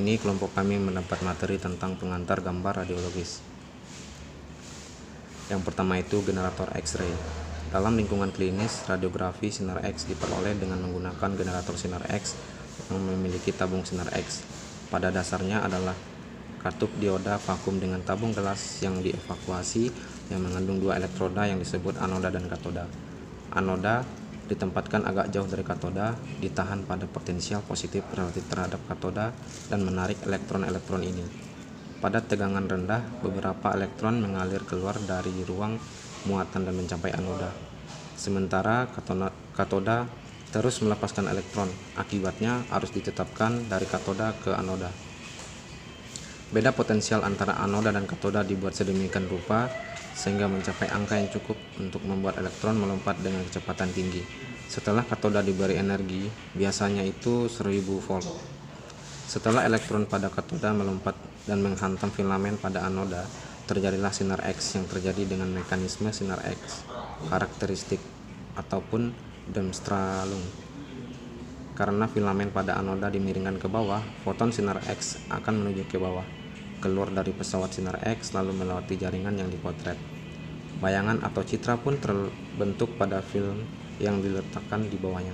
ini kelompok kami mendapat materi tentang pengantar gambar radiologis. Yang pertama itu generator X-ray. Dalam lingkungan klinis, radiografi sinar X diperoleh dengan menggunakan generator sinar X yang memiliki tabung sinar X. Pada dasarnya adalah katup dioda vakum dengan tabung gelas yang dievakuasi yang mengandung dua elektroda yang disebut anoda dan katoda. Anoda ditempatkan agak jauh dari katoda, ditahan pada potensial positif relatif terhadap katoda dan menarik elektron-elektron ini. Pada tegangan rendah, beberapa elektron mengalir keluar dari ruang muatan dan mencapai anoda. Sementara katoda terus melepaskan elektron, akibatnya arus ditetapkan dari katoda ke anoda. Beda potensial antara anoda dan katoda dibuat sedemikian rupa sehingga mencapai angka yang cukup untuk membuat elektron melompat dengan kecepatan tinggi. Setelah katoda diberi energi, biasanya itu 1000 volt. Setelah elektron pada katoda melompat dan menghantam filamen pada anoda, terjadilah sinar X yang terjadi dengan mekanisme sinar X karakteristik ataupun Bremsstrahlung. Karena filamen pada anoda dimiringkan ke bawah, foton sinar X akan menuju ke bawah, keluar dari pesawat sinar X lalu melewati jaringan yang dipotret. Bayangan atau citra pun terbentuk pada film yang diletakkan di bawahnya.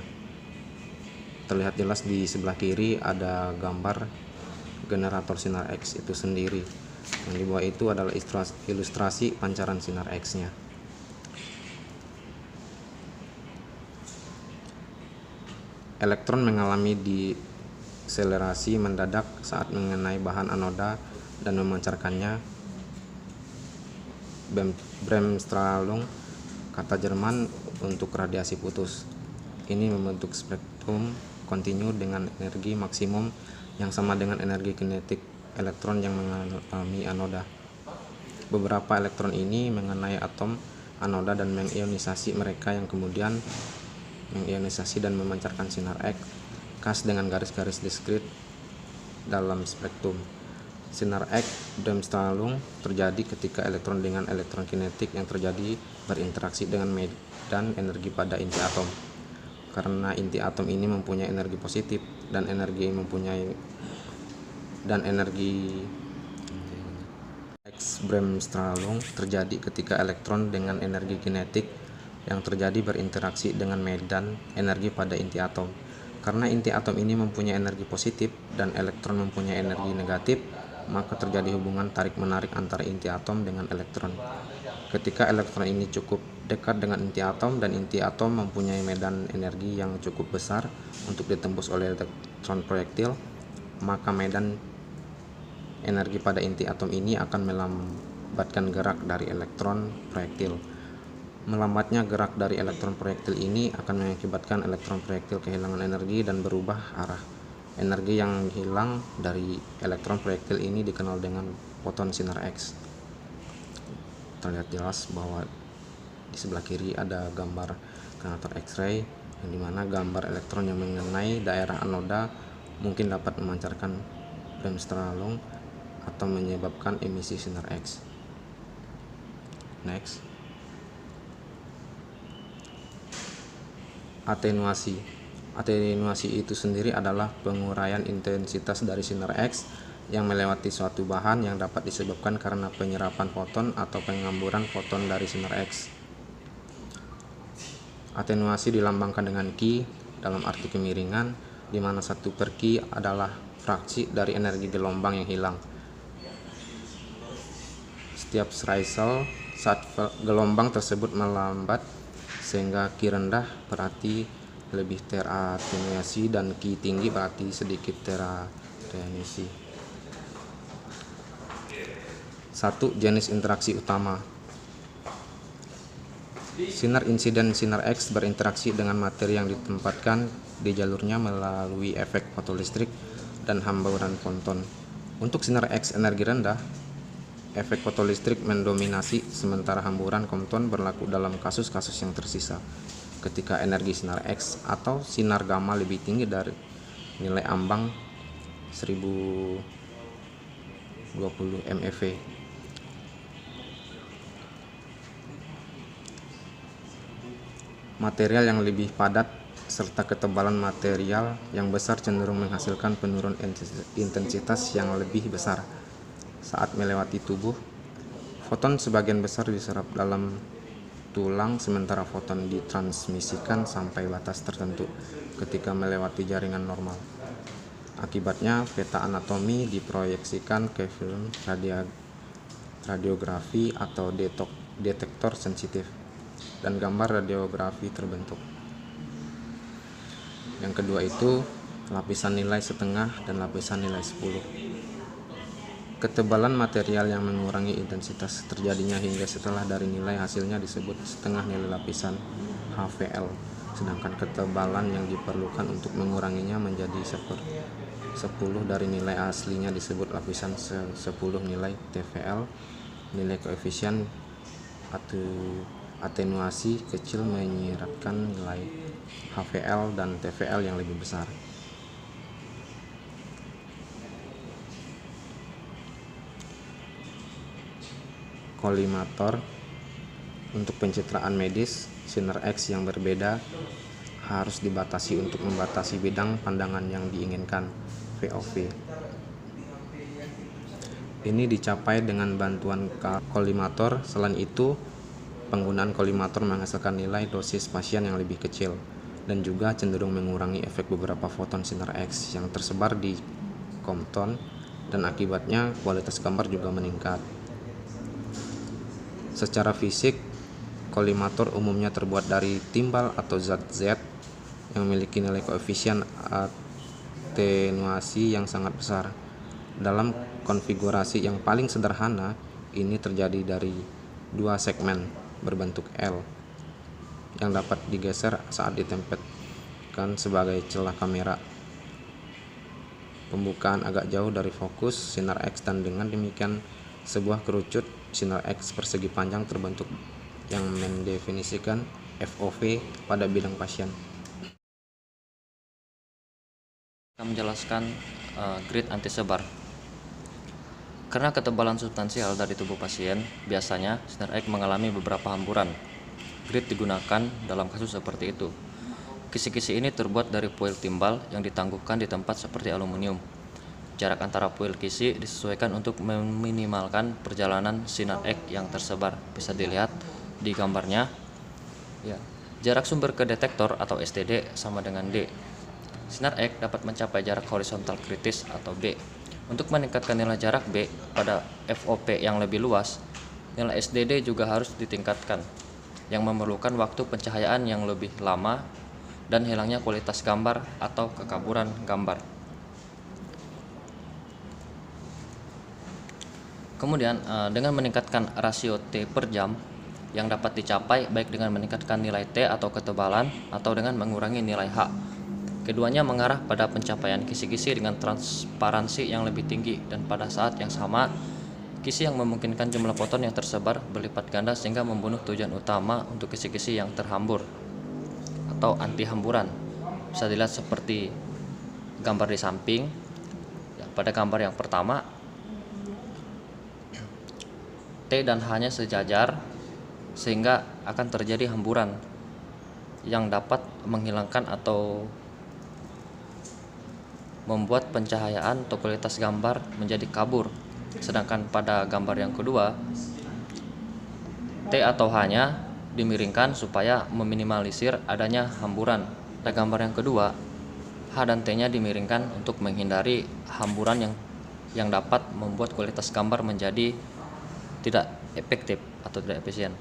Terlihat jelas di sebelah kiri ada gambar generator sinar X itu sendiri. Yang di bawah itu adalah ilustrasi pancaran sinar X-nya. Elektron mengalami deselerasi mendadak saat mengenai bahan anoda dan memancarkannya. Bremsstrahlung, kata Jerman untuk radiasi putus. Ini membentuk spektrum kontinu dengan energi maksimum yang sama dengan energi kinetik elektron yang mengalami anoda. Beberapa elektron ini mengenai atom anoda dan mengionisasi mereka yang kemudian mengionisasi dan memancarkan sinar X khas dengan garis-garis diskrit dalam spektrum. Sinar X Bremsstrahlung terjadi ketika elektron dengan elektron kinetik yang terjadi berinteraksi dengan medan energi pada inti atom. Karena inti atom ini mempunyai energi positif dan energi X Bremsstrahlung terjadi ketika elektron dengan energi kinetik yang terjadi berinteraksi dengan medan energi pada inti atom. Karena inti atom ini mempunyai energi positif dan elektron mempunyai energi negatif, maka terjadi hubungan tarik-menarik antara inti atom dengan elektron. Ketika elektron ini cukup dekat dengan inti atom dan inti atom mempunyai medan energi yang cukup besar untuk ditembus oleh elektron proyektil, maka medan energi pada inti atom ini akan melambatkan gerak dari elektron proyektil. Melambatnya gerak dari elektron proyektil ini akan mengakibatkan elektron proyektil kehilangan energi dan berubah arah. Energi yang hilang dari elektron proyektil ini dikenal dengan foton sinar X. Terlihat jelas bahwa di sebelah kiri ada gambar generator X-ray, yang dimana gambar elektron yang mengenai daerah anoda mungkin dapat memancarkan Bremsstrahlung atau menyebabkan emisi sinar X. Next. Atenuasi itu sendiri adalah penguraian intensitas dari sinar X yang melewati suatu bahan yang dapat disebabkan karena penyerapan foton atau pengamburan foton dari sinar X. Atenuasi dilambangkan dengan Q dalam arti kemiringan, di mana 1/Q adalah fraksi dari energi gelombang yang hilang. Setiap cycle saat gelombang tersebut melambat sehingga Q rendah berarti lebih teratenuasi dan Q tinggi berarti sedikit teratenuasi. 1. Jenis interaksi utama. Sinar insiden sinar X berinteraksi dengan materi yang ditempatkan di jalurnya melalui efek fotolistrik dan hamburan foton. Untuk sinar X energi rendah, efek fotolistrik mendominasi, sementara hamburan foton berlaku dalam kasus-kasus yang tersisa. Ketika energi sinar X atau sinar gamma lebih tinggi dari nilai ambang 1020 MeV. Material yang lebih padat serta ketebalan material yang besar cenderung menghasilkan penurunan intensitas yang lebih besar saat melewati tubuh. Foton sebagian besar diserap dalam tulang, sementara foton ditransmisikan sampai batas tertentu ketika melewati jaringan normal. Akibatnya, peta anatomi diproyeksikan ke film radiografi atau detektor sensitif, dan gambar radiografi terbentuk. Yang kedua itu lapisan nilai setengah dan lapisan nilai 10. Ketebalan material yang mengurangi intensitas terjadinya hingga setelah dari nilai hasilnya disebut setengah nilai lapisan HVL, sedangkan ketebalan yang diperlukan untuk menguranginya menjadi 10 dari nilai aslinya disebut lapisan 10 nilai TVL. Nilai koefisien atenuasi kecil menyiratkan nilai HVL dan TVL yang lebih besar. Kolimator. Untuk pencitraan medis, sinar X yang berbeda harus dibatasi untuk membatasi bidang pandangan yang diinginkan, VOV. Ini dicapai dengan bantuan kolimator. Selain itu, penggunaan kolimator menghasilkan nilai dosis pasien yang lebih kecil dan juga cenderung mengurangi efek beberapa foton sinar X yang tersebar di Compton, dan akibatnya kualitas gambar juga meningkat. Secara fisik, kolimator umumnya terbuat dari timbal atau zat Z yang memiliki nilai koefisien atenuasi yang sangat besar. Dalam konfigurasi yang paling sederhana, ini terjadi dari dua segmen berbentuk L yang dapat digeser saat ditempelkan sebagai celah kamera. Pembukaan agak jauh dari fokus sinar X, dan dengan demikian sebuah kerucut sinar X persegi panjang terbentuk yang mendefinisikan FOV pada bidang pasien. Kita menjelaskan grid anti sebar. Karena ketebalan substansial dari tubuh pasien, biasanya sinar X mengalami beberapa hamburan. Grid digunakan dalam kasus seperti itu. Kisi-kisi ini terbuat dari foil timbal yang ditangguhkan di tempat seperti aluminium. Jarak antara foil kisi disesuaikan untuk meminimalkan perjalanan sinar X yang tersebar. Bisa dilihat di gambarnya. Ya. Jarak sumber ke detektor atau STD sama dengan D. Sinar X dapat mencapai jarak horizontal kritis atau B. Untuk meningkatkan nilai jarak B pada FOP yang lebih luas, nilai SDD juga harus ditingkatkan, yang memerlukan waktu pencahayaan yang lebih lama dan hilangnya kualitas gambar atau kekaburan gambar. Kemudian dengan meningkatkan rasio T per jam yang dapat dicapai baik dengan meningkatkan nilai T atau ketebalan atau dengan mengurangi nilai H. Keduanya mengarah pada pencapaian kisi-kisi dengan transparansi yang lebih tinggi, dan pada saat yang sama kisi yang memungkinkan jumlah foton yang tersebar berlipat ganda sehingga membunuh tujuan utama untuk kisi-kisi yang terhambur atau anti hamburan. Bisa dilihat seperti gambar di samping. Ya, pada gambar yang pertama, T dan H-nya sejajar sehingga akan terjadi hamburan yang dapat menghilangkan atau membuat pencahayaan atau kualitas gambar menjadi kabur. Sedangkan pada gambar yang kedua, T atau H-nya dimiringkan supaya meminimalisir adanya hamburan. Pada gambar yang kedua, H dan T-nya dimiringkan untuk menghindari hamburan yang dapat membuat kualitas gambar menjadi tidak efektif atau tidak efisien.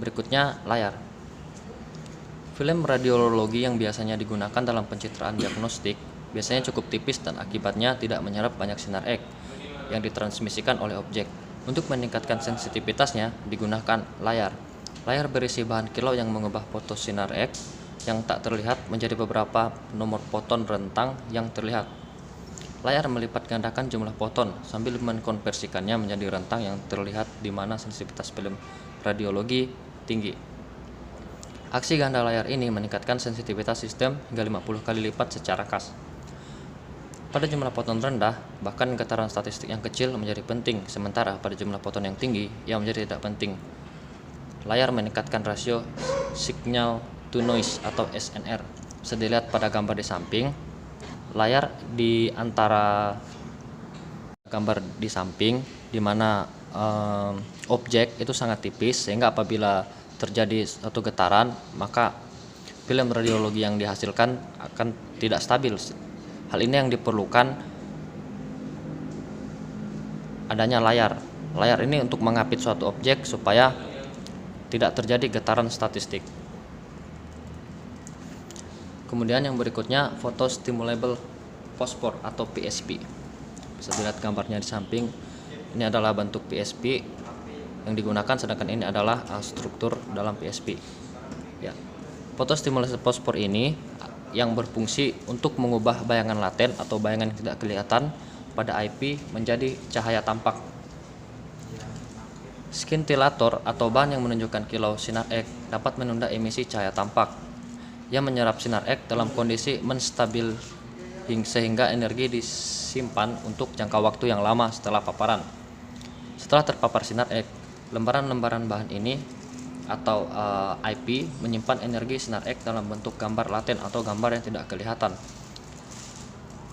Berikutnya, layar. Film radiologi yang biasanya digunakan dalam pencitraan diagnostik biasanya cukup tipis dan akibatnya tidak menyerap banyak sinar X yang ditransmisikan oleh objek. Untuk meningkatkan sensitivitasnya digunakan layar. Layar berisi bahan kilau yang mengubah foto sinar X yang tak terlihat menjadi beberapa nomor foton rentang yang terlihat. Layar melipat gandakan jumlah foton sambil mengkonversikannya menjadi rentang yang terlihat di mana sensitivitas film radiologi tinggi. Aksi ganda layar ini meningkatkan sensitivitas sistem hingga 50 kali lipat secara khas. Pada jumlah foton rendah, bahkan getaran statistik yang kecil menjadi penting, sementara pada jumlah foton yang tinggi, ia menjadi tidak penting. Layar meningkatkan rasio signal to noise atau SNR. Bisa dilihat pada gambar di samping, layar di antara gambar di samping di mana objek itu sangat tipis, sehingga apabila terjadi suatu getaran maka film radiologi yang dihasilkan akan tidak stabil. Hal ini yang diperlukan adanya layar. Layar ini untuk mengapit suatu objek supaya tidak terjadi getaran statistik. Kemudian yang berikutnya photostimulable phosphor atau PSP. Bisa dilihat gambarnya di samping. Ini adalah bentuk PSP yang digunakan, sedangkan ini adalah struktur dalam PSP. Ya. Photostimulable phosphor ini yang berfungsi untuk mengubah bayangan laten atau bayangan yang tidak kelihatan pada IP menjadi cahaya tampak. Scintillator atau bahan yang menunjukkan kilau sinar X dapat menunda emisi cahaya tampak yang menyerap sinar X dalam kondisi menstabil sehingga energi disimpan untuk jangka waktu yang lama setelah paparan. Setelah terpapar sinar X, lembaran-lembaran bahan ini atau IP menyimpan energi sinar X dalam bentuk gambar laten atau gambar yang tidak kelihatan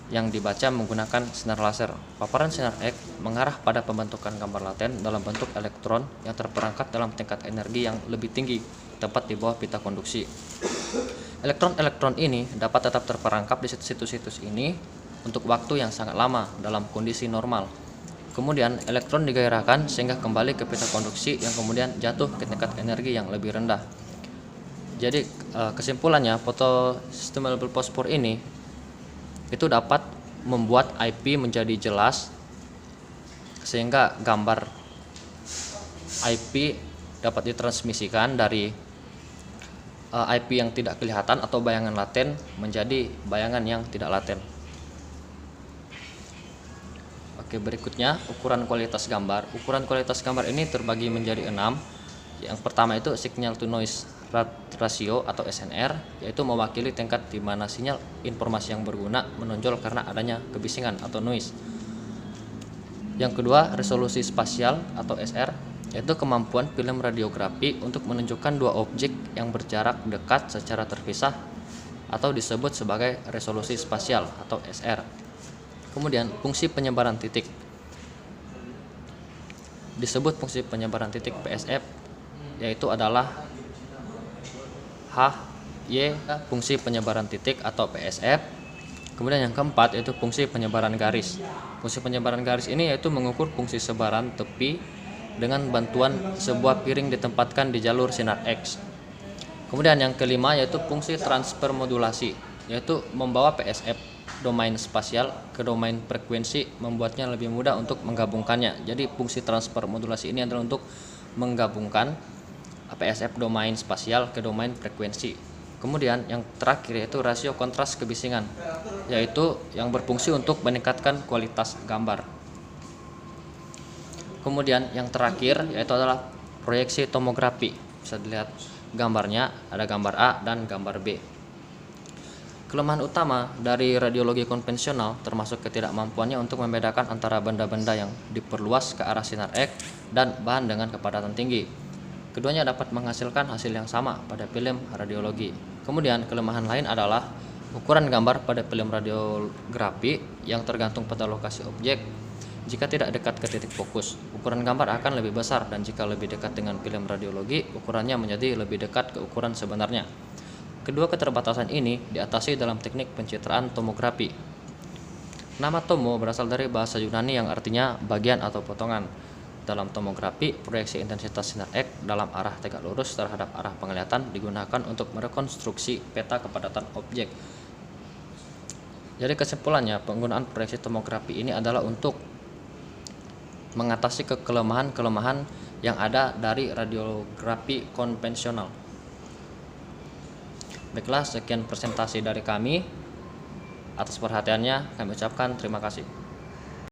yang dibaca menggunakan sinar laser. Paparan sinar X mengarah pada pembentukan gambar laten dalam bentuk elektron yang terperangkap dalam tingkat energi yang lebih tinggi, tepat di bawah pita konduksi. Elektron-elektron ini dapat tetap terperangkap di situs-situs ini untuk waktu yang sangat lama dalam kondisi normal. Kemudian elektron digairahkan sehingga kembali ke pita konduksi yang kemudian jatuh ke tingkat energi yang lebih rendah. Jadi kesimpulannya, photostimulable phosphor ini itu dapat membuat IP menjadi jelas sehingga gambar IP dapat ditransmisikan dari IP yang tidak kelihatan atau bayangan laten menjadi bayangan yang tidak laten. Oke, berikutnya ukuran kualitas gambar. Ukuran kualitas gambar ini terbagi menjadi 6. Yang pertama itu signal to noise ratio atau SNR, yaitu mewakili tingkat di mana sinyal informasi yang berguna menonjol karena adanya kebisingan atau noise. Yang kedua, resolusi spasial atau SR, yaitu kemampuan film radiografi untuk menunjukkan dua objek yang berjarak dekat secara terpisah atau disebut sebagai resolusi spasial atau SR. Kemudian fungsi penyebaran titik disebut fungsi penyebaran titik PSF, yaitu adalah HY fungsi penyebaran titik atau PSF. Kemudian yang keempat yaitu fungsi penyebaran garis. Fungsi penyebaran garis ini yaitu mengukur fungsi sebaran tepi dengan bantuan sebuah piring ditempatkan di jalur sinar X. Kemudian yang kelima yaitu fungsi transfer modulasi, yaitu membawa PSF domain spasial ke domain frekuensi, membuatnya lebih mudah untuk menggabungkannya. Jadi fungsi transfer modulasi ini adalah untuk menggabungkan PSF domain spasial ke domain frekuensi. Kemudian yang terakhir yaitu rasio kontras kebisingan, yaitu yang berfungsi untuk meningkatkan kualitas gambar. Kemudian yang terakhir yaitu adalah proyeksi tomografi. Bisa dilihat gambarnya, ada gambar A dan gambar B. Kelemahan utama dari radiologi konvensional termasuk ketidakmampuannya untuk membedakan antara benda-benda yang diperluas ke arah sinar X dan bahan dengan kepadatan tinggi. Keduanya dapat menghasilkan hasil yang sama pada film radiologi. Kemudian kelemahan lain adalah ukuran gambar pada film radiografi yang tergantung pada lokasi objek. Jika tidak dekat ke titik fokus, ukuran gambar akan lebih besar, dan jika lebih dekat dengan film radiologi, ukurannya menjadi lebih dekat ke ukuran sebenarnya. Kedua keterbatasan ini diatasi dalam teknik pencitraan tomografi. Nama tomo berasal dari bahasa Yunani yang artinya bagian atau potongan. Dalam tomografi, proyeksi intensitas sinar X dalam arah tegak lurus terhadap arah penglihatan digunakan untuk merekonstruksi peta kepadatan objek. Jadi kesimpulannya, penggunaan proyeksi tomografi ini adalah untuk mengatasi kelemahan-kelemahan yang ada dari radiografi konvensional. Baiklah, sekian presentasi dari kami. Atas perhatiannya kami ucapkan terima kasih.